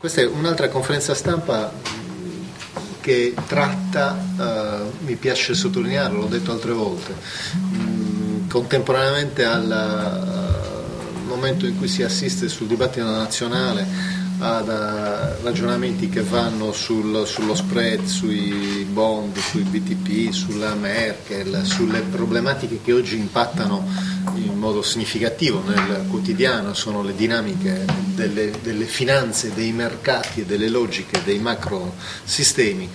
Questa è un'altra conferenza stampa che tratta, mi piace sottolinearlo, l'ho detto altre volte, contemporaneamente al momento in cui si assiste sul dibattito nazionale ad ragionamenti che vanno sullo spread, sui bond, sui BTP, sulla Merkel, sulle problematiche che oggi impattano in modo significativo nel quotidiano, sono le dinamiche delle finanze, dei mercati e delle logiche dei macro sistemi.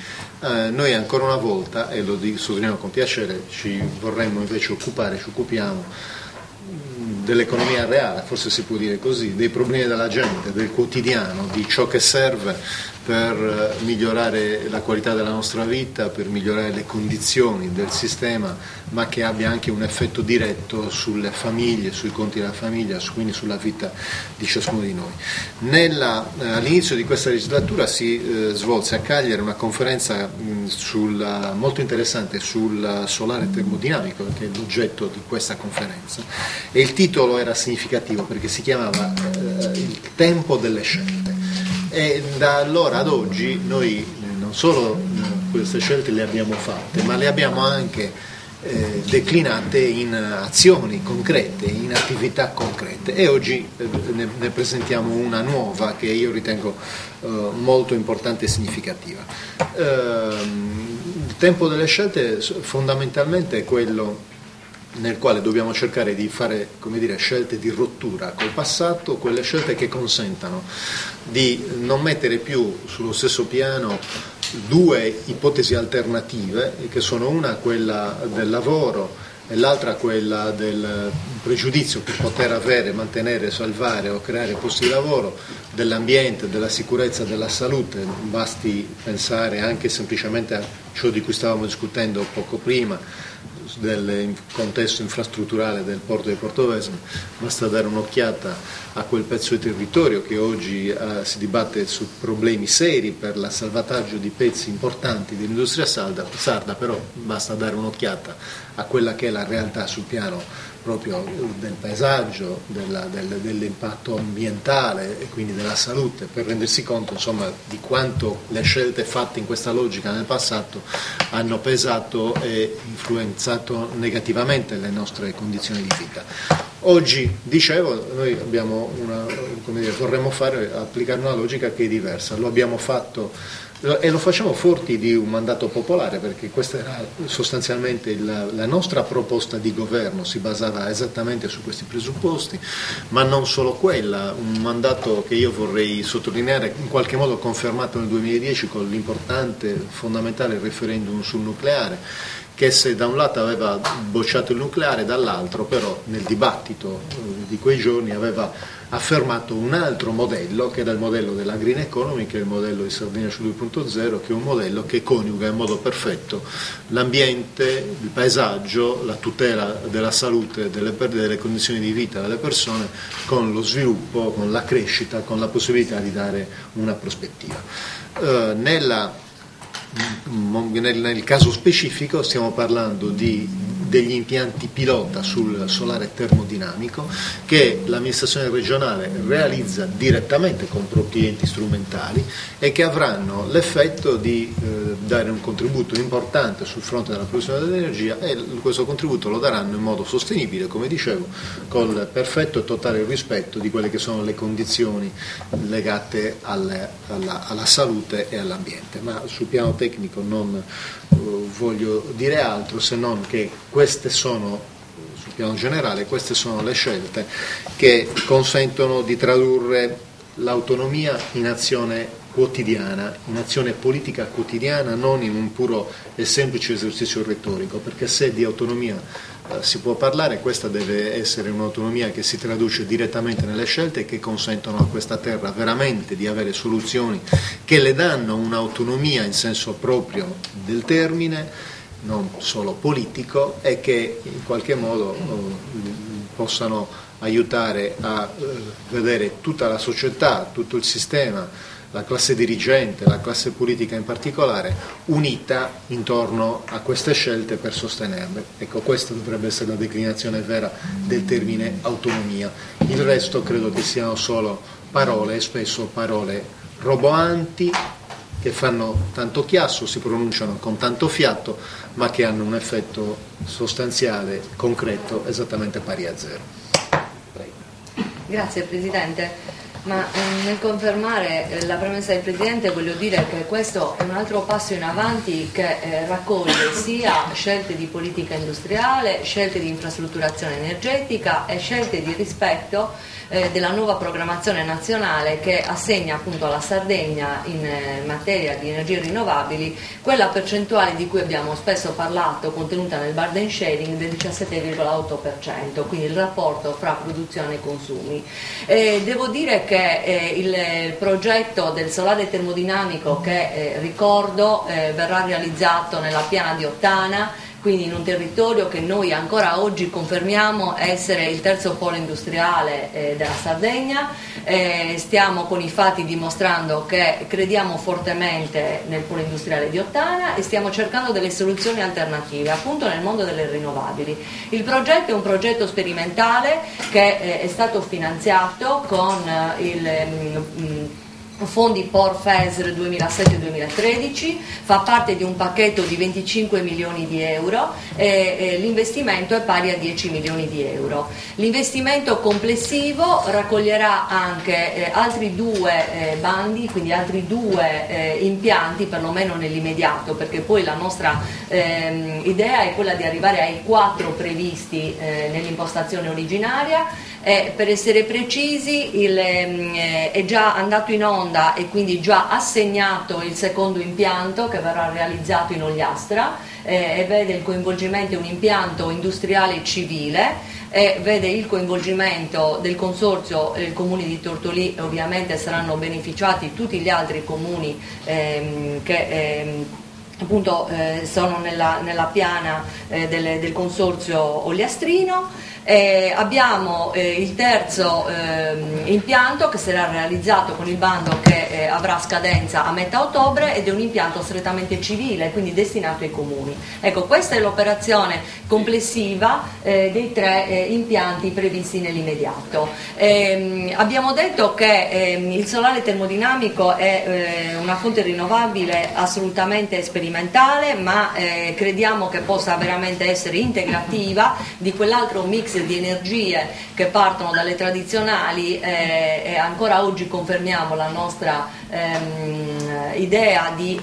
Noi ancora una volta, e lo sottolineo con piacere, ci vorremmo invece ci occupiamo dell'economia reale, forse si può dire così, dei problemi della gente, del quotidiano, di ciò che serve per migliorare la qualità della nostra vita, per migliorare le condizioni del sistema, ma che abbia anche un effetto diretto sulle famiglie, sui conti della famiglia, quindi sulla vita di ciascuno di noi. All'inizio di questa legislatura si svolse a Cagliari una conferenza molto interessante sul solare termodinamico, che è l'oggetto di questa conferenza, e il titolo era significativo perché si chiamava Il tempo delle scelte. E da allora ad oggi noi non solo queste scelte le abbiamo fatte, ma le abbiamo anche declinate in azioni concrete, in attività concrete, e oggi ne presentiamo una nuova che io ritengo molto importante e significativa. Il tempo delle scelte fondamentalmente è quello nel quale dobbiamo cercare di fare, scelte di rottura col passato, quelle scelte che consentano di non mettere più sullo stesso piano due ipotesi alternative, che sono una quella del lavoro e l'altra quella del pregiudizio per poter avere, mantenere, salvare o creare posti di lavoro, dell'ambiente, della sicurezza, della salute. Basti pensare anche semplicemente a ciò di cui stavamo discutendo poco prima, del contesto infrastrutturale del porto di Portovesme. Basta dare un'occhiata a quel pezzo di territorio che oggi si dibatte su problemi seri per il salvataggio di pezzi importanti dell'industria sarda, però basta dare un'occhiata a quella che è la realtà sul piano proprio del paesaggio, dell'impatto ambientale e quindi della salute, per rendersi conto insomma di quanto le scelte fatte in questa logica nel passato hanno pesato e influenzato negativamente le nostre condizioni di vita. Oggi, dicevo, noi abbiamo vorremmo applicare una logica che è diversa. Lo abbiamo fatto e lo facciamo forti di un mandato popolare, perché questa era sostanzialmente la nostra proposta di governo, si basava esattamente su questi presupposti, ma non solo quella, un mandato che io vorrei sottolineare, in qualche modo confermato nel 2010 con l'importante, fondamentale referendum sul nucleare, che se da un lato aveva bocciato il nucleare, dall'altro però nel dibattito di quei giorni aveva affermato un altro modello, che era il modello della green economy, che è il modello di Sardegna 2.0, che è un modello che coniuga in modo perfetto l'ambiente, il paesaggio, la tutela della salute, delle condizioni di vita delle persone, con lo sviluppo, con la crescita, con la possibilità di dare una prospettiva. Nel caso specifico stiamo parlando degli impianti pilota sul solare termodinamico che l'amministrazione regionale realizza direttamente con propri enti strumentali e che avranno l'effetto di dare un contributo importante sul fronte della produzione dell'energia, e questo contributo lo daranno in modo sostenibile, come dicevo, col perfetto e totale rispetto di quelle che sono le condizioni legate alla salute e all'ambiente. Ma sul piano tecnico non voglio dire altro, se non che queste sono, sul piano generale, queste sono le scelte che consentono di tradurre l'autonomia in azione quotidiana, in azione politica quotidiana, non in un puro e semplice esercizio retorico, perché se di autonomia si può parlare, questa deve essere un'autonomia che si traduce direttamente nelle scelte e che consentono a questa terra veramente di avere soluzioni che le danno un'autonomia in senso proprio del termine, non solo politico, e che in qualche modo possano aiutare a vedere tutta la società, tutto il sistema, la classe dirigente, la classe politica in particolare, unita intorno a queste scelte per sostenerle. Ecco, questa dovrebbe essere la declinazione vera del termine autonomia. Il resto credo che siano solo parole, e spesso parole roboanti, che fanno tanto chiasso, si pronunciano con tanto fiato, ma che hanno un effetto sostanziale, concreto, esattamente pari a zero. Prego. Grazie Presidente. Ma nel confermare la premessa del Presidente voglio dire che questo è un altro passo in avanti che raccoglie sia scelte di politica industriale, scelte di infrastrutturazione energetica e scelte di rispetto della nuova programmazione nazionale che assegna appunto alla Sardegna in materia di energie rinnovabili quella percentuale di cui abbiamo spesso parlato, contenuta nel burden sharing, del 17,8%, quindi il rapporto fra produzione e consumi. Devo dire che il progetto del solare termodinamico che ricordo verrà realizzato nella piana di Ottana, quindi in un territorio che noi ancora oggi confermiamo essere il terzo polo industriale della Sardegna. Stiamo con i fatti dimostrando che crediamo fortemente nel polo industriale di Ottana e stiamo cercando delle soluzioni alternative appunto nel mondo delle rinnovabili. Il progetto è un progetto sperimentale che è stato finanziato con il fondi POR-FESR 2007-2013, fa parte di un pacchetto di 25 milioni di euro e l'investimento è pari a 10 milioni di euro. L'investimento complessivo raccoglierà anche altri due bandi, quindi altri due impianti, perlomeno nell'immediato, perché poi la nostra idea è quella di arrivare ai 4 previsti nell'impostazione originaria. Per essere precisi è già andato in onda e quindi già assegnato il secondo impianto che verrà realizzato in Ogliastra e vede il coinvolgimento di un impianto industriale civile e vede il coinvolgimento del consorzio il comune di Tortolì. Ovviamente saranno beneficiati tutti gli altri comuni che appunto sono nella piana del consorzio ogliastrino. Abbiamo il terzo impianto che sarà realizzato con il bando che avrà scadenza a metà ottobre ed è un impianto strettamente civile, quindi destinato ai comuni. Ecco, questa è l'operazione complessiva dei 3 impianti previsti nell'immediato. Abbiamo detto che il solare termodinamico è una fonte rinnovabile assolutamente sperimentale, ma crediamo che possa veramente essere integrativa di quell'altro mix di energie che partono dalle tradizionali e ancora oggi confermiamo la nostra idea di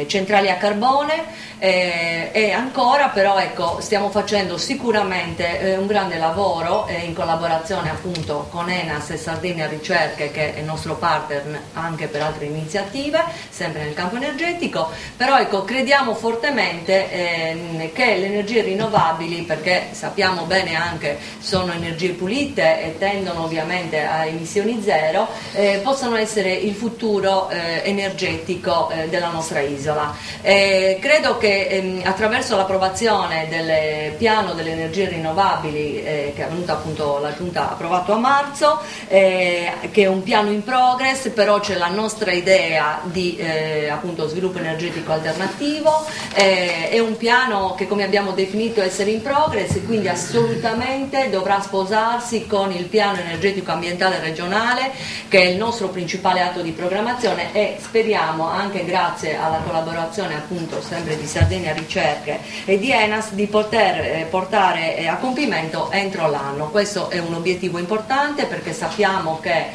centrali a carbone e ancora però ecco, stiamo facendo sicuramente un grande lavoro in collaborazione appunto con Enas e Sardegna Ricerche, che è il nostro partner anche per altre iniziative sempre nel campo energetico, però ecco, crediamo fortemente che le energie rinnovabili, perché sappiamo bene anche sono energie pulite e tendono ovviamente a emissioni zero, possano essere il futuro energetico della nostra isola. Credo che attraverso l'approvazione del piano delle energie rinnovabili che è venuta appunto la Giunta ha approvato a marzo, che è un piano in progress, però c'è la nostra idea di appunto sviluppo energetico alternativo, è un piano che come abbiamo definito essere in progress, quindi assolutamente dovrà sposarsi con il piano energetico ambientale regionale, che è il nostro principale atto di programmazione, e speriamo anche grazie alla collaborazione appunto sempre di Sardegna Ricerche e di Enas di poter portare a compimento entro l'anno. Questo è un obiettivo importante perché sappiamo che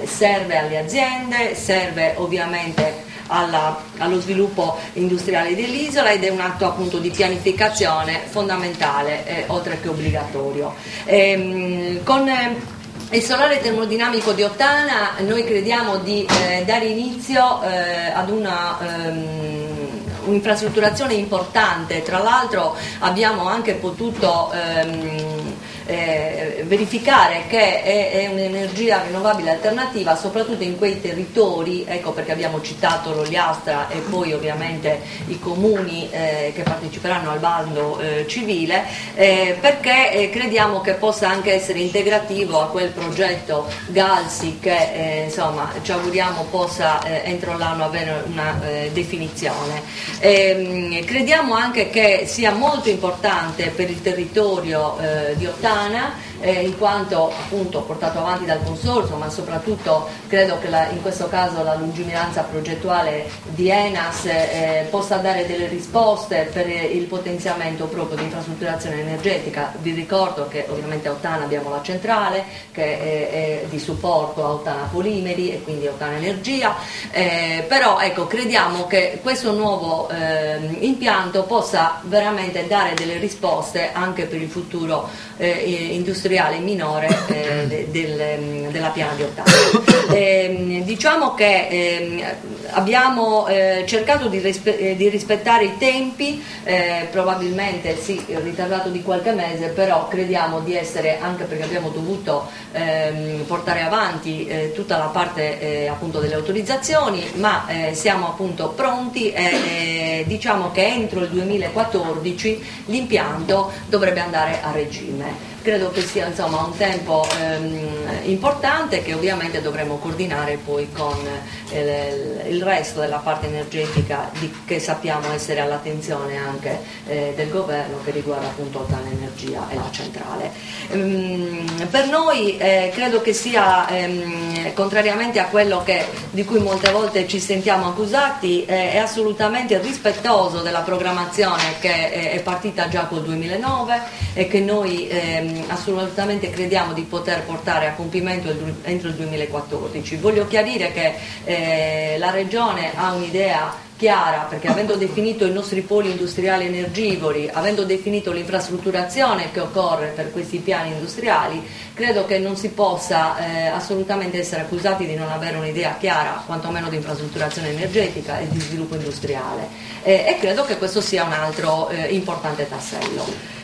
serve alle aziende, serve ovviamente allo sviluppo industriale dell'isola ed è un atto appunto di pianificazione fondamentale oltre che obbligatorio. Con il solare termodinamico di Ottana noi crediamo di dare inizio ad un'infrastrutturazione importante. Tra l'altro abbiamo anche potuto verificare che è un'energia rinnovabile alternativa soprattutto in quei territori, ecco perché abbiamo citato l'Ogliastra e poi ovviamente i comuni che parteciperanno al bando civile, perché crediamo che possa anche essere integrativo a quel progetto Galsi che insomma ci auguriamo possa entro l'anno avere una definizione. Crediamo anche che sia molto importante per il territorio di Ottana in quanto appunto portato avanti dal Consorzio, ma soprattutto credo che in questo caso la lungimiranza progettuale di ENAS possa dare delle risposte per il potenziamento proprio di infrastrutturazione energetica. Vi ricordo che ovviamente a Ottana abbiamo la centrale che è di supporto a Ottana Polimeri e quindi Ottana Energia, però ecco, crediamo che questo nuovo impianto possa veramente dare delle risposte anche per il futuro industriale minore della piana di Ottana. Diciamo che abbiamo cercato di rispettare i tempi, probabilmente sì, ritardato di qualche mese, però crediamo di essere, anche perché abbiamo dovuto portare avanti tutta la parte appunto delle autorizzazioni, ma siamo appunto pronti e diciamo che entro il 2014 l'impianto dovrebbe andare a regime. Credo che sia insomma un tempo importante che ovviamente dovremo coordinare poi con il resto della parte energetica che sappiamo essere all'attenzione anche del governo, che riguarda appunto Ottana Energia e la centrale. Per noi credo che sia, contrariamente a quello di cui molte volte ci sentiamo accusati, è assolutamente rispettoso della programmazione che è partita già col 2009 e che noi assolutamente crediamo di poter portare a compimento entro il 2014. Voglio chiarire che la Regione ha un'idea chiara, perché avendo definito i nostri poli industriali energivori, avendo definito l'infrastrutturazione che occorre per questi piani industriali, credo che non si possa assolutamente essere accusati di non avere un'idea chiara, quantomeno di infrastrutturazione energetica e di sviluppo industriale, e credo che questo sia un altro importante tassello.